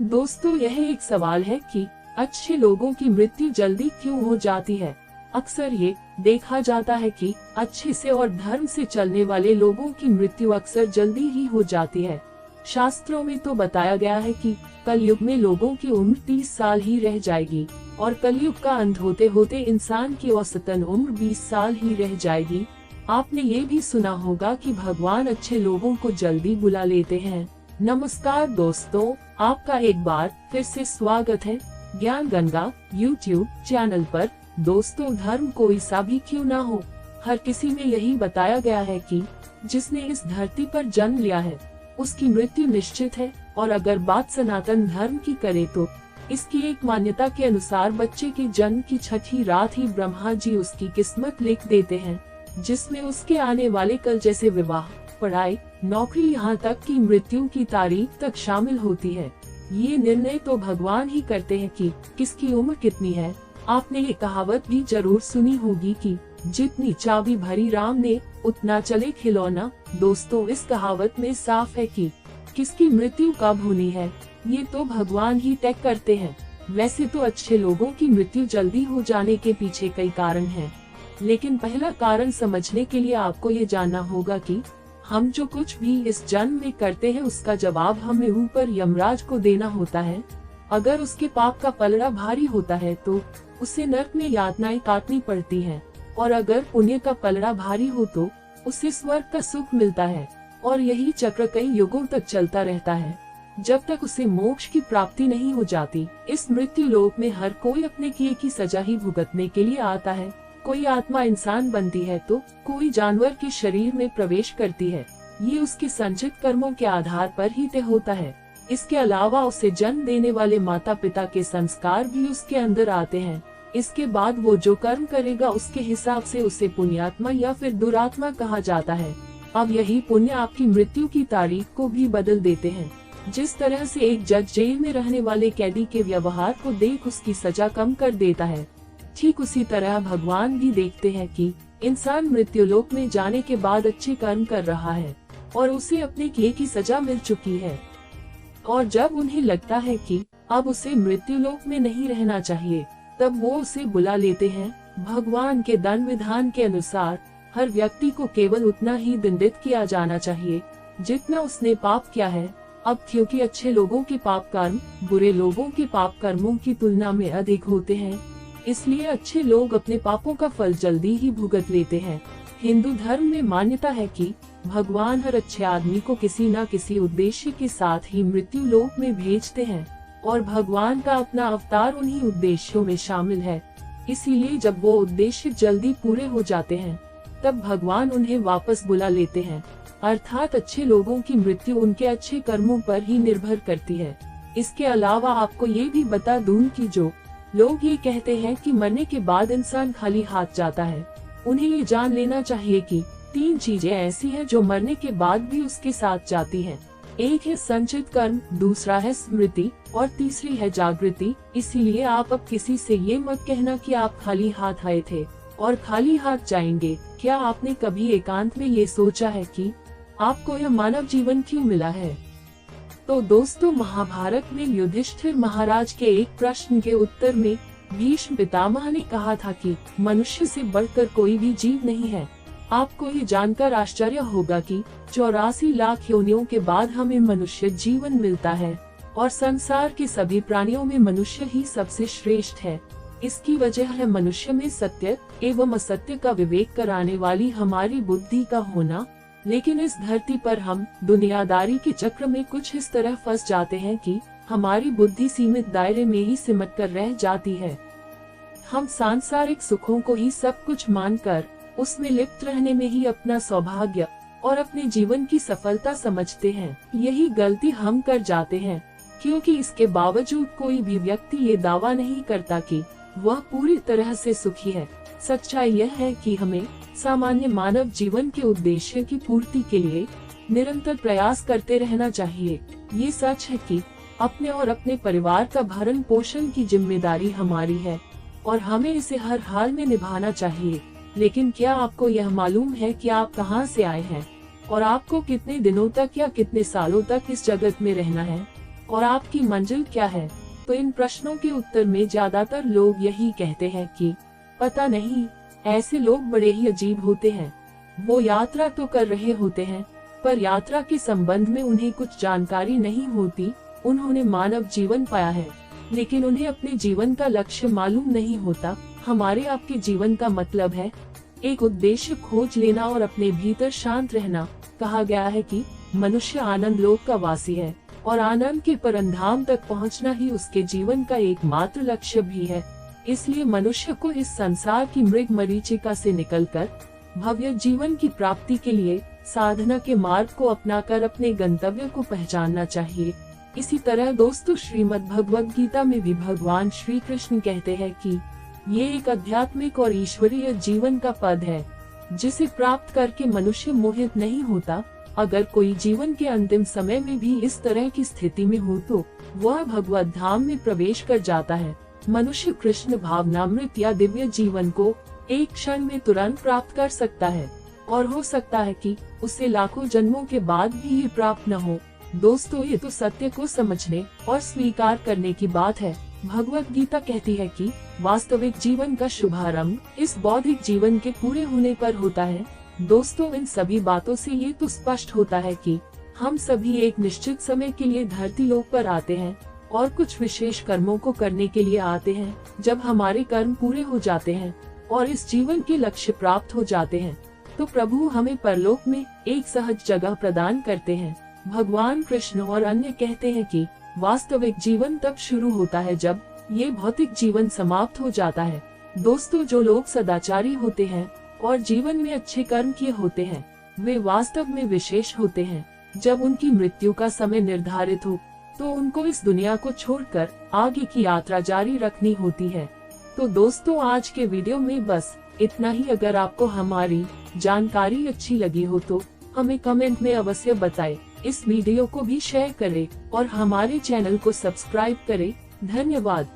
दोस्तों, यह एक सवाल है कि अच्छे लोगों की मृत्यु जल्दी क्यों हो जाती है। अक्सर ये देखा जाता है कि अच्छे से और धर्म से चलने वाले लोगों की मृत्यु अक्सर जल्दी ही हो जाती है। शास्त्रों में तो बताया गया है कि कलयुग में लोगों की उम्र 30 साल ही रह जाएगी और कलयुग का अंत होते होते इंसान की औसतन उम्र 20 साल ही रह जाएगी। आपने ये भी सुना होगा कि भगवान अच्छे लोगों को जल्दी बुला लेते हैं। नमस्कार दोस्तों, आपका एक बार फिर से स्वागत है ज्ञान गंगा YouTube चैनल पर। दोस्तों, धर्म कोई सा भी क्यों ना हो, हर किसी में यही बताया गया है कि जिसने इस धरती पर जन्म लिया है उसकी मृत्यु निश्चित है। और अगर बात सनातन धर्म की करें तो इसकी एक मान्यता के अनुसार बच्चे के जन्म की छठी रात ही ब्रह्मा जी उसकी किस्मत लिख देते हैं, जिसमें उसके आने वाले कल जैसे विवाह, पढ़ाई, नौकरी, यहाँ तक कि मृत्यु की तारीख तक शामिल होती है। ये निर्णय तो भगवान ही करते हैं कि किसकी उम्र कितनी है। आपने ये कहावत भी जरूर सुनी होगी कि जितनी चाबी भरी राम ने उतना चले खिलौना। दोस्तों, इस कहावत में साफ है कि किसकी मृत्यु कब होनी है ये तो भगवान ही तय करते हैं। वैसे तो अच्छे लोगों की मृत्यु जल्दी हो जाने के पीछे कई कारण हैं, लेकिन पहला कारण समझने के लिए आपको ये जानना होगा कि हम जो कुछ भी इस जन्म में करते हैं उसका जवाब हमें ऊपर यमराज को देना होता है। अगर उसके पाप का पलड़ा भारी होता है तो उसे नरक में यातनाएं काटनी पड़ती हैं, और अगर पुण्य का पलड़ा भारी हो तो उसे स्वर्ग का सुख मिलता है। और यही चक्र कई युगों तक चलता रहता है जब तक उसे मोक्ष की प्राप्ति नहीं हो जाती। इस मृत्यु लोक में हर कोई अपने किए की सजा ही भुगतने के लिए आता है। कोई आत्मा इंसान बनती है तो कोई जानवर के शरीर में प्रवेश करती है। ये उसके संचित कर्मों के आधार पर ही तय होता है। इसके अलावा उसे जन्म देने वाले माता पिता के संस्कार भी उसके अंदर आते हैं। इसके बाद वो जो कर्म करेगा उसके हिसाब से उसे पुण्यात्मा या फिर दुरात्मा कहा जाता है। अब यही पुण्य आपकी मृत्यु की तारीख को भी बदल देते हैं। जिस तरह से एक जज जेल में रहने वाले कैदी के व्यवहार को देख उसकी सजा कम कर देता है, ठीक उसी तरह भगवान भी देखते हैं कि इंसान मृत्यु लोक में जाने के बाद अच्छे कर्म कर रहा है और उसे अपने किए की सजा मिल चुकी है। और जब उन्हें लगता है कि अब उसे मृत्यु लोक में नहीं रहना चाहिए, तब वो उसे बुला लेते हैं। भगवान के दंड विधान के अनुसार हर व्यक्ति को केवल उतना ही दंडित किया जाना चाहिए जितना उसने पाप किया है। अब क्योंकि अच्छे लोगों के पाप कर्म बुरे लोगों के पाप कर्मों की तुलना में अधिक होते हैं, इसलिए अच्छे लोग अपने पापों का फल जल्दी ही भुगत लेते हैं। हिंदू धर्म में मान्यता है कि भगवान हर अच्छे आदमी को किसी न किसी उद्देश्य के साथ ही मृत्यु लोक में भेजते हैं और भगवान का अपना अवतार उन्हीं उद्देश्यों में शामिल है। इसीलिए जब वो उद्देश्य जल्दी पूरे हो जाते हैं तब भगवान उन्हें वापस बुला लेते हैं। अर्थात अच्छे लोगों की मृत्यु उनके अच्छे कर्मों पर ही निर्भर करती है। इसके अलावा आपको ये भी बता दूं कि जो लोग ये कहते हैं कि मरने के बाद इंसान खाली हाथ जाता है, उन्हें ये जान लेना चाहिए कि 3 चीजें ऐसी हैं जो मरने के बाद भी उसके साथ जाती हैं। एक है संचित कर्म, दूसरा है स्मृति और तीसरी है जागृति। इसीलिए आप अब किसी से ये मत कहना कि आप खाली हाथ आए थे और खाली हाथ जाएंगे। क्या आपने कभी एकांत में ये सोचा है कि आपको यह मानव जीवन क्यों मिला है? तो दोस्तों, महाभारत में युधिष्ठिर महाराज के एक प्रश्न के उत्तर में भीष्म पितामह ने कहा था कि मनुष्य से बढ़कर कोई भी जीव नहीं है। आपको ये जानकर आश्चर्य होगा कि 84 लाख योनियों के बाद हमें मनुष्य जीवन मिलता है और संसार के सभी प्राणियों में मनुष्य ही सबसे श्रेष्ठ है। इसकी वजह है मनुष्य में सत्य एवं असत्य का विवेक कराने वाली हमारी बुद्धि का होना। लेकिन इस धरती पर हम दुनियादारी के चक्र में कुछ इस तरह फंस जाते हैं कि हमारी बुद्धि सीमित दायरे में ही सिमट कर रह जाती है। हम सांसारिक सुखों को ही सब कुछ मानकर उसमें लिप्त रहने में ही अपना सौभाग्य और अपने जीवन की सफलता समझते हैं। यही गलती हम कर जाते हैं, क्योंकि इसके बावजूद कोई भी व्यक्ति ये दावा नहीं करता कि वह पूरी तरह से सुखी है। सच्चाई यह है कि हमें सामान्य मानव जीवन के उद्देश्य की पूर्ति के लिए निरंतर प्रयास करते रहना चाहिए। ये सच है कि अपने और अपने परिवार का भरण पोषण की जिम्मेदारी हमारी है और हमें इसे हर हाल में निभाना चाहिए। लेकिन क्या आपको यह मालूम है कि आप कहां से आए हैं और आपको कितने दिनों तक या कितने सालों तक इस जगत में रहना है? और आपकी मंजिल क्या है? तो इन प्रश्नों के उत्तर में ज्यादातर लोग यही कहते हैं कि पता नहीं। ऐसे लोग बड़े ही अजीब होते हैं। वो यात्रा तो कर रहे होते हैं, पर यात्रा के संबंध में उन्हें कुछ जानकारी नहीं होती। उन्होंने मानव जीवन पाया है, लेकिन उन्हें अपने जीवन का लक्ष्य मालूम नहीं होता। हमारे आपके जीवन का मतलब है एक उद्देश्य खोज लेना और अपने भीतर शांत रहना। कहा गया है कि मनुष्य आनंद लोक का वासी है और आनंद के परंधाम तक पहुंचना ही उसके जीवन का एकमात्र लक्ष्य भी है। इसलिए मनुष्य को इस संसार की मृग मरीचिका से निकलकर भव्य जीवन की प्राप्ति के लिए साधना के मार्ग को अपनाकर अपने गंतव्य को पहचानना चाहिए। इसी तरह दोस्तों, श्रीमद् भगवद गीता में भी भगवान श्री कृष्ण कहते हैं कि ये एक आध्यात्मिक और ईश्वरीय जीवन का पद है, जिसे प्राप्त करके मनुष्य मोहित नहीं होता। अगर कोई जीवन के अंतिम समय में भी इस तरह की स्थिति में हो तो वह भगवत धाम में प्रवेश कर जाता है। मनुष्य कृष्ण भावनामृत या दिव्य जीवन को एक क्षण में तुरंत प्राप्त कर सकता है, और हो सकता है कि उसे लाखों जन्मों के बाद भी ये प्राप्त न हो। दोस्तों, ये तो सत्य को समझने और स्वीकार करने की बात है। भगवत गीता कहती है कि वास्तविक जीवन का शुभारंभ इस बौद्धिक जीवन के पूरे होने पर होता है। दोस्तों, इन सभी बातों से ये तो स्पष्ट होता है कि हम सभी एक निश्चित समय के लिए धरती लोक पर आते हैं और कुछ विशेष कर्मों को करने के लिए आते हैं। जब हमारे कर्म पूरे हो जाते हैं और इस जीवन के लक्ष्य प्राप्त हो जाते हैं, तो प्रभु हमें परलोक में एक सहज जगह प्रदान करते हैं। भगवान कृष्ण और अन्य कहते हैं कि वास्तविक जीवन तब शुरू होता है जब ये भौतिक जीवन समाप्त हो जाता है। दोस्तों, जो लोग सदाचारी होते हैं और जीवन में अच्छे कर्म किए होते हैं, वे वास्तव में विशेष होते हैं। जब उनकी मृत्यु का समय निर्धारित हो तो उनको इस दुनिया को छोड़कर आगे की यात्रा जारी रखनी होती है। तो दोस्तों, आज के वीडियो में बस इतना ही। अगर आपको हमारी जानकारी अच्छी लगी हो तो हमें कमेंट में अवश्य बताएं। इस वीडियो को भी शेयर करें और हमारे चैनल को सब्सक्राइब करें। धन्यवाद।